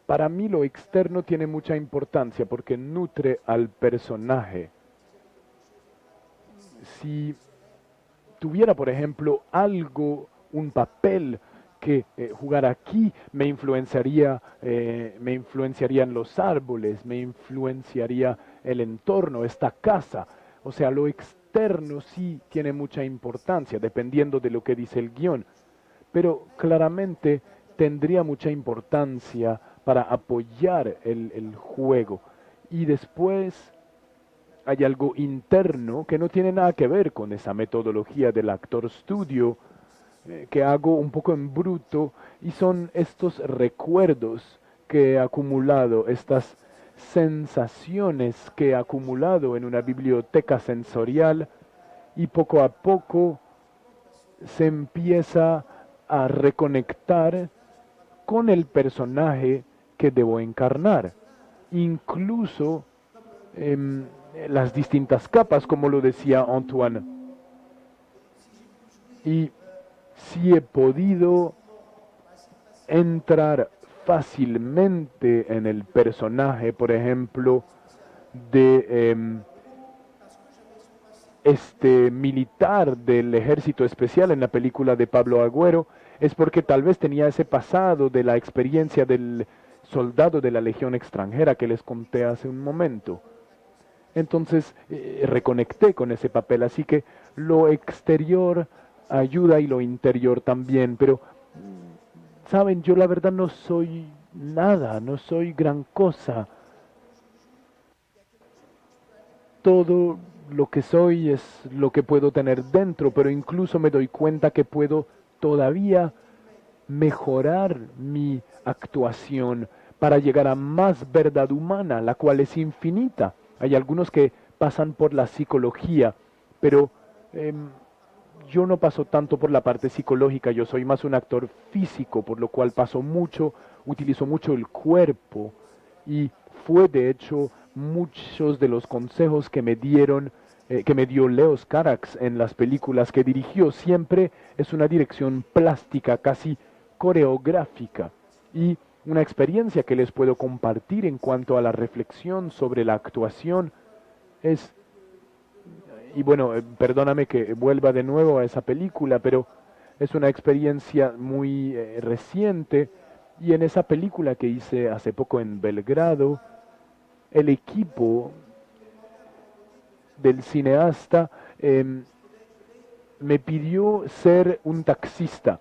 Para mí lo externo tiene mucha importancia porque nutre al personaje. Si tuviera, por ejemplo, un papel que jugar aquí, me influenciarían los árboles, me influenciaría el entorno, esta casa. O sea, lo externo sí tiene mucha importancia, dependiendo de lo que dice el guión. Pero claramente tendría mucha importancia para apoyar el juego. Y después hay algo interno que no tiene nada que ver con esa metodología del actor studio, que hago un poco en bruto, y son estos recuerdos que he acumulado, estas sensaciones que he acumulado en una biblioteca sensorial, y poco a poco se empieza a reconectar con el personaje que debo encarnar. Incluso las distintas capas, como lo decía Antoine. Y si he podido entrar fácilmente en el personaje, por ejemplo, de este militar del ejército especial en la película de Pablo Agüero, es porque tal vez tenía ese pasado de la experiencia del soldado de la Legión extranjera que les conté hace un momento. Entonces reconecté con ese papel, así que lo exterior ayuda y lo interior también, pero saben, yo la verdad no soy nada, no soy gran cosa. Todo lo que soy es lo que puedo tener dentro, pero incluso me doy cuenta que puedo todavía mejorar mi actuación para llegar a más verdad humana, la cual es infinita. Hay algunos que pasan por la psicología, pero yo no paso tanto por la parte psicológica, yo soy más un actor físico, por lo cual utilizo mucho el cuerpo, y fue de hecho muchos de los consejos que me dio Leos Carax en las películas que dirigió. Siempre es una dirección plástica, casi coreográfica, y una experiencia que les puedo compartir en cuanto a la reflexión sobre la actuación es, y bueno, perdóname que vuelva de nuevo a esa película, pero es una experiencia muy reciente, y en esa película que hice hace poco en Belgrado, el equipo del cineasta me pidió ser un taxista,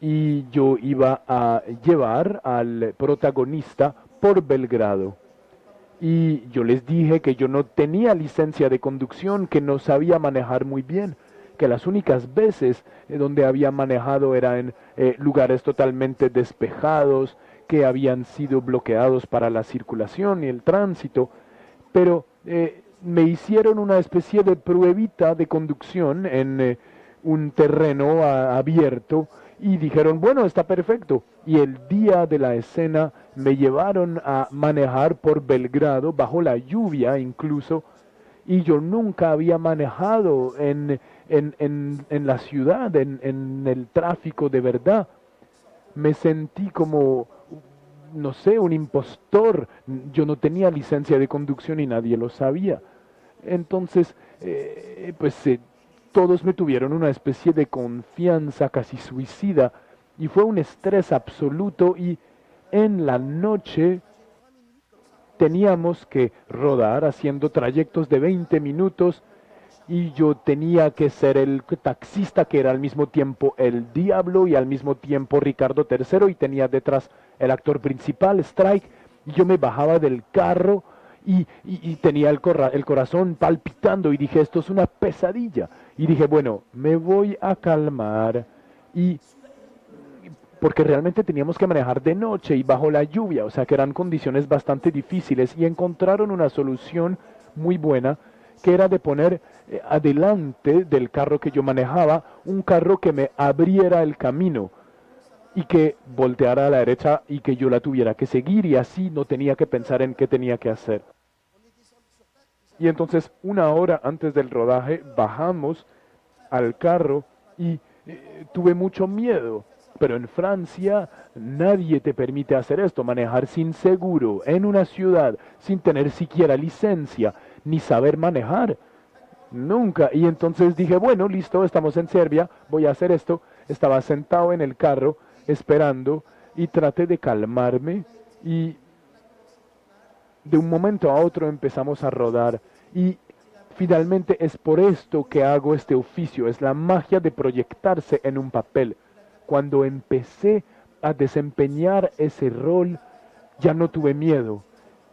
y yo iba a llevar al protagonista por Belgrado. Y yo les dije que yo no tenía licencia de conducción, que no sabía manejar muy bien, que las únicas veces donde había manejado eran en lugares totalmente despejados, que habían sido bloqueados para la circulación y el tránsito, pero me hicieron una especie de pruebita de conducción en un terreno abierto, y dijeron, bueno, está perfecto. Y el día de la escena me llevaron a manejar por Belgrado, bajo la lluvia incluso, y yo nunca había manejado en la ciudad, en el tráfico de verdad. Me sentí como, no sé, un impostor. Yo no tenía licencia de conducción y nadie lo sabía. Entonces, todos me tuvieron una especie de confianza casi suicida, y fue un estrés absoluto, y en la noche teníamos que rodar haciendo trayectos de 20 minutos, y yo tenía que ser el taxista que era al mismo tiempo el diablo y al mismo tiempo Ricardo III, y tenía detrás el actor principal, Strike, y yo me bajaba del carro y tenía el corazón palpitando, y dije, esto es una pesadilla. Y dije, bueno, me voy a calmar, y porque realmente teníamos que manejar de noche y bajo la lluvia, o sea que eran condiciones bastante difíciles, y encontraron una solución muy buena, que era de poner adelante del carro que yo manejaba un carro que me abriera el camino y que volteara a la derecha y que yo la tuviera que seguir, y así no tenía que pensar en qué tenía que hacer. Y entonces, una hora antes del rodaje, bajamos al carro y tuve mucho miedo. Pero en Francia nadie te permite hacer esto, manejar sin seguro, en una ciudad, sin tener siquiera licencia, ni saber manejar. Nunca. Y entonces dije, bueno, listo, estamos en Serbia, voy a hacer esto. Estaba sentado en el carro, esperando, y traté de calmarme, y de un momento a otro empezamos a rodar, y finalmente es por esto que hago este oficio, es la magia de proyectarse en un papel. Cuando empecé a desempeñar ese rol, ya no tuve miedo,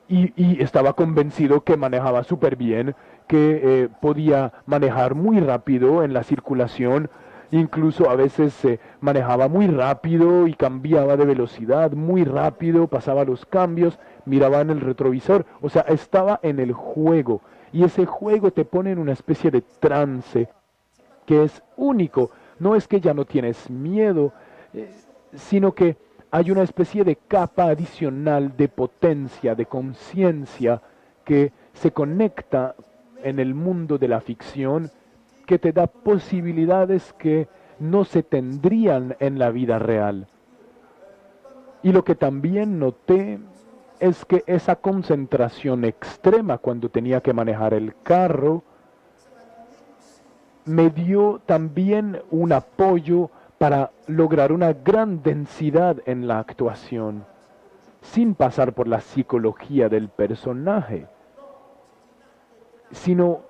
y estaba convencido que manejaba súper bien, que podía manejar muy rápido en la circulación. Incluso a veces manejaba muy rápido y cambiaba de velocidad muy rápido, pasaba los cambios, miraba en el retrovisor, o sea, estaba en el juego, y ese juego te pone en una especie de trance que es único. No es que ya no tienes miedo, sino que hay una especie de capa adicional de potencia, de conciencia, que se conecta en el mundo de la ficción, que te da posibilidades que no se tendrían en la vida real. Y lo que también noté es que esa concentración extrema cuando tenía que manejar el carro me dio también un apoyo para lograr una gran densidad en la actuación, sin pasar por la psicología del personaje, sino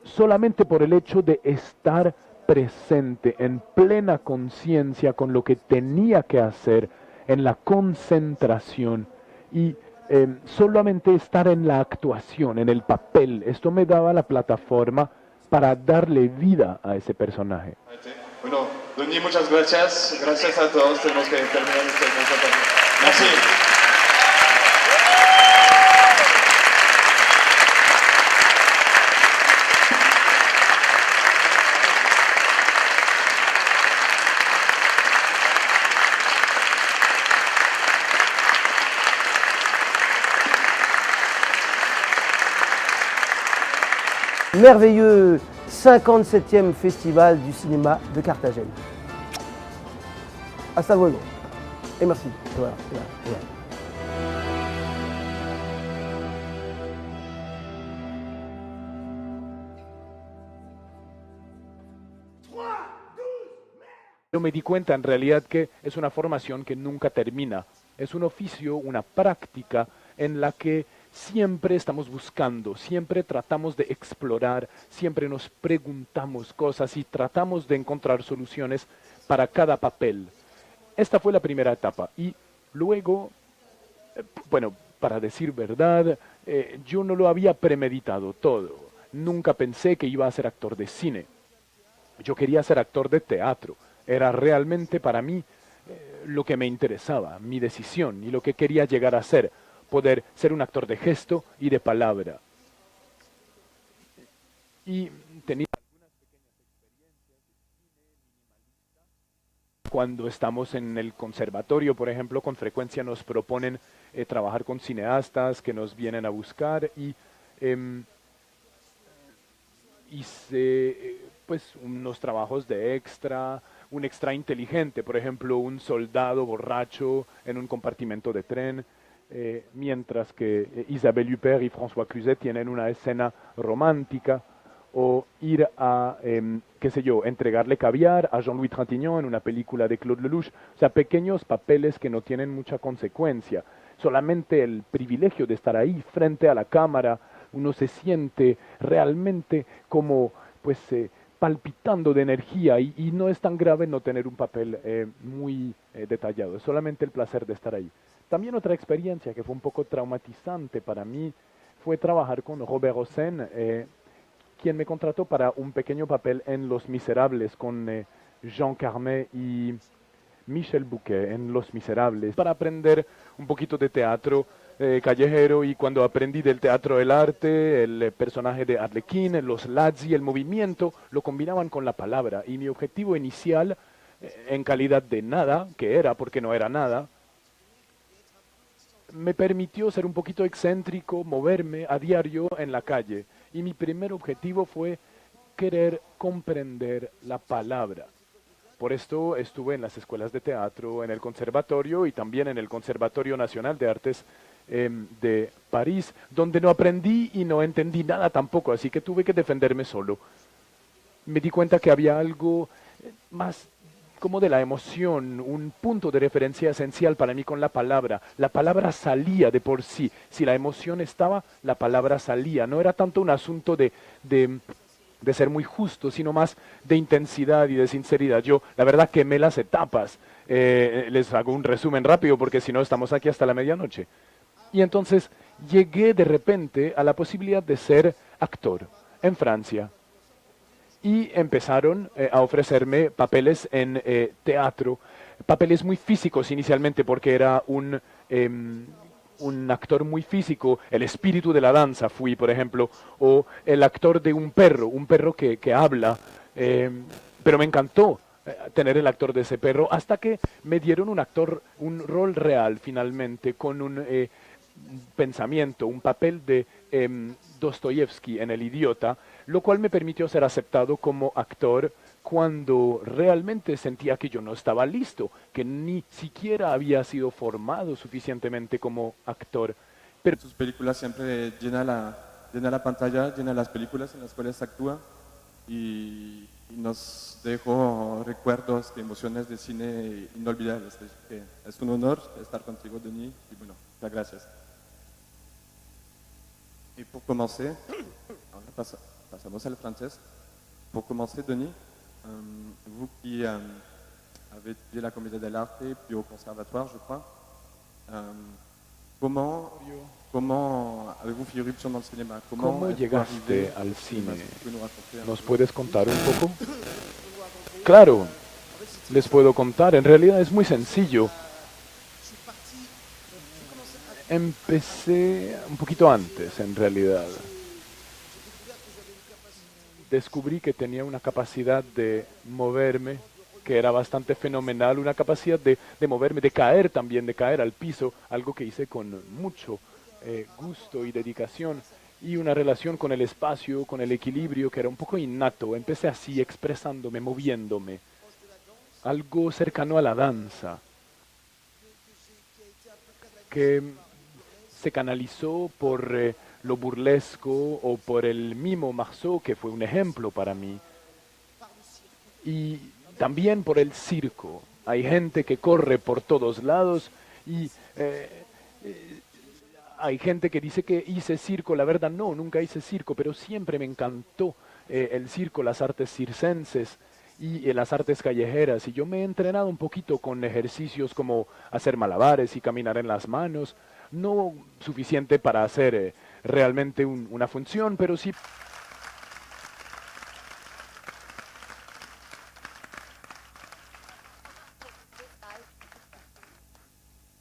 solamente por el hecho de estar presente en plena conciencia con lo que tenía que hacer, en la concentración, y solamente estar en la actuación, en el papel. Esto me daba la plataforma para darle vida a ese personaje. Bueno, Denis, muchas gracias. Gracias a todos. Tenemos que terminar este consultorio. Merci. Merveilleux 57e Festival du cinéma de Carthagène. Hasta luego. Et merci. Et voilà, et voilà, et voilà. Yo me di cuenta en realidad que es una formación que nunca termina. Es un oficio, una práctica en la que siempre estamos buscando, siempre tratamos de explorar, siempre nos preguntamos cosas y tratamos de encontrar soluciones para cada papel. Esta fue la primera etapa y luego, bueno, para decir verdad, yo no lo había premeditado todo. Nunca pensé que iba a ser actor de cine. Yo quería ser actor de teatro. Era realmente para mí lo que me interesaba, mi decisión y lo que quería llegar a ser, poder ser un actor de gesto y de palabra. Y tenía cuando estamos en el conservatorio, por ejemplo, con frecuencia nos proponen trabajar con cineastas que nos vienen a buscar y hice pues unos trabajos de extra, un extra inteligente, por ejemplo, un soldado borracho en un compartimento de tren, mientras que Isabelle Huppert y François Cluzet tienen una escena romántica, o ir a, qué sé yo, entregarle caviar a Jean-Louis Trintignant en una película de Claude Lelouch, o sea, pequeños papeles que no tienen mucha consecuencia, solamente el privilegio de estar ahí frente a la cámara, uno se siente realmente como, pues, palpitando de energía y no es tan grave no tener un papel muy detallado, es solamente el placer de estar ahí. También otra experiencia que fue un poco traumatizante para mí fue trabajar con Robert Hossein, quien me contrató para un pequeño papel en Los Miserables con Jean Carmet y Michel Bouquet en Los Miserables, para aprender un poquito de teatro callejero, y cuando aprendí del teatro del arte, el personaje de Arlequín, los Lazzi, el movimiento, lo combinaban con la palabra, y mi objetivo inicial, en calidad de nada, que era porque no era nada, me permitió ser un poquito excéntrico, moverme a diario en la calle, y mi primer objetivo fue querer comprender la palabra. Por esto estuve en las escuelas de teatro, en el conservatorio y también en el Conservatorio Nacional de Artes de París, donde no aprendí y no entendí nada tampoco, así que tuve que defenderme solo. Me di cuenta que había algo más como de la emoción, un punto de referencia esencial para mí con la palabra. La palabra salía de por sí. Si la emoción estaba, la palabra salía. No era tanto un asunto de ser muy justo, sino más de intensidad y de sinceridad. Yo, la verdad, quemé las etapas. Les hago un resumen rápido porque si no estamos aquí hasta la medianoche. Y entonces llegué de repente a la posibilidad de ser actor en Francia. Y empezaron a ofrecerme papeles en teatro, papeles muy físicos inicialmente porque era un actor muy físico, el espíritu de la danza fui, por ejemplo, o el actor de un perro que habla, pero me encantó tener el actor de ese perro, hasta que me dieron un rol real finalmente, con un pensamiento, un papel de Dostoyevsky en El Idiota, lo cual me permitió ser aceptado como actor cuando realmente sentía que yo no estaba listo, que ni siquiera había sido formado suficientemente como actor. Pero Sus películas siempre llena la pantalla, llena las películas en las cuales actúa y nos dejó recuerdos y emociones de cine inolvidables. Es un honor estar contigo, Denis, y bueno, muchas gracias. Et pour commencer, passons al francés. Pour commencer, Denis, vous qui avez étudié la comédie de l'art puis au conservatoire, je crois, comment avez-vous fait irruption dans le cinéma? ¿cómo êtes-vous llegaste arrivé al au cinéma? cine? Est-ce que vous pouvez nous raconter un ¿Nos peu? puedes contar un poco? Claro, les puedo contar. En realidad es muy sencillo. Empecé un poquito antes, en realidad. Descubrí que tenía una capacidad de moverme que era bastante fenomenal, una capacidad de moverme, de caer también, de caer al piso, algo que hice con mucho gusto y dedicación, y una relación con el espacio, con el equilibrio, que era un poco innato. Empecé así, expresándome, moviéndome, algo cercano a la danza. que se canalizó por lo burlesco o por el mimo Marceau, que fue un ejemplo para mí, y también por el circo. Hay gente que corre por todos lados y hay gente que dice que hice circo. La verdad no, nunca hice circo, pero siempre me encantó el circo, las artes circenses y las artes callejeras. Y yo me he entrenado un poquito con ejercicios como hacer malabares y caminar en las manos. No suficiente para hacer realmente una función, pero sí.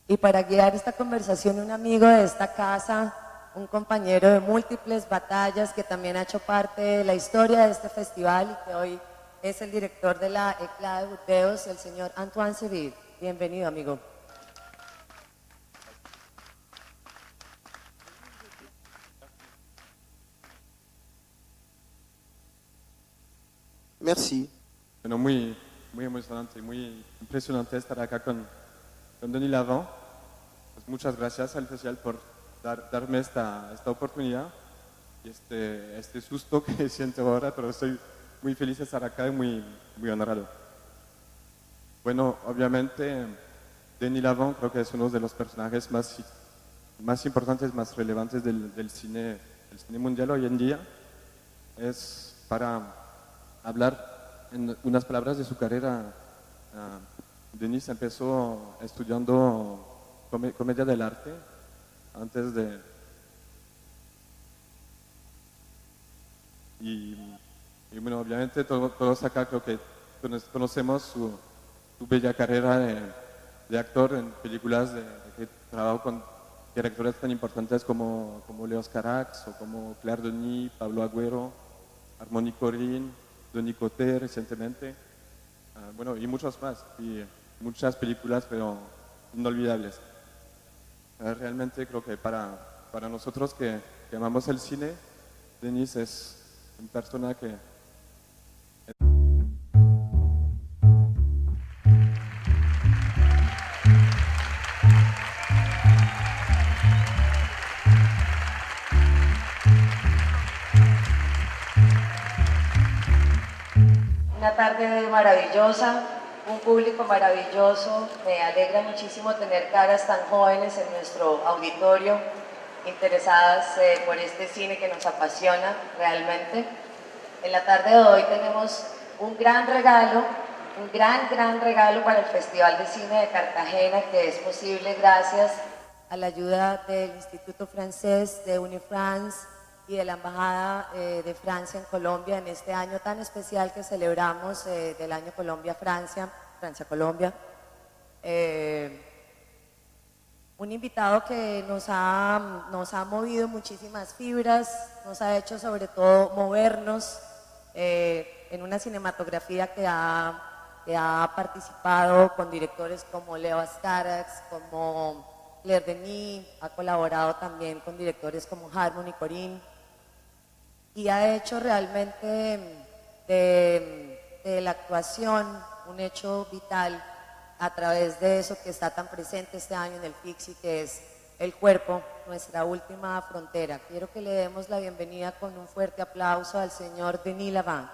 Y para guiar esta conversación, un amigo de esta casa, un compañero de múltiples batallas que también ha hecho parte de la historia de este festival y que hoy es el director de la ECLA de Burdeos, el señor Antoine Seville. Bienvenido, amigo. Merci. Bueno, muy emocionante, muy impresionante estar acá con Denis Lavant. Pues muchas gracias al festival por darme esta oportunidad y este susto que siento ahora, pero estoy muy feliz de estar acá y muy honrado. Bueno, obviamente Denis Lavant creo que es uno de los personajes más importantes, más relevantes del cine mundial hoy en día. Es para hablar en unas palabras de su carrera. Denis empezó estudiando comedia del arte antes de... Y bueno, obviamente todos acá creo que conocemos su bella carrera de actor en películas que trabajó con directores tan importantes como Léos Carax o como Claire Denis, Pablo Agüero, Harmony Korine, Denis Coté recientemente. Bueno, y muchos más, y muchas películas, pero inolvidables. Realmente creo que para nosotros que amamos el cine, Denis es una persona que... Una tarde maravillosa, un público maravilloso. Me alegra muchísimo tener caras tan jóvenes en nuestro auditorio, interesadas por este cine que nos apasiona realmente. En la tarde de hoy tenemos un gran regalo, un gran regalo para el Festival de Cine de Cartagena, que es posible gracias a la ayuda del Instituto Francés de Unifrance y de la Embajada de Francia en Colombia en este año tan especial que celebramos del año Colombia-Francia, Francia-Colombia. Un invitado que nos ha movido muchísimas fibras, nos ha hecho sobre todo movernos en una cinematografía que ha participado con directores como Léos Carax, como Claire Denis, ha colaborado también con directores como Harmony Korine y ha hecho realmente de la actuación un hecho vital a través de eso que está tan presente este año en el FICSI, que es el cuerpo, nuestra última frontera. Quiero que le demos la bienvenida con un fuerte aplauso al señor Denis Lavant.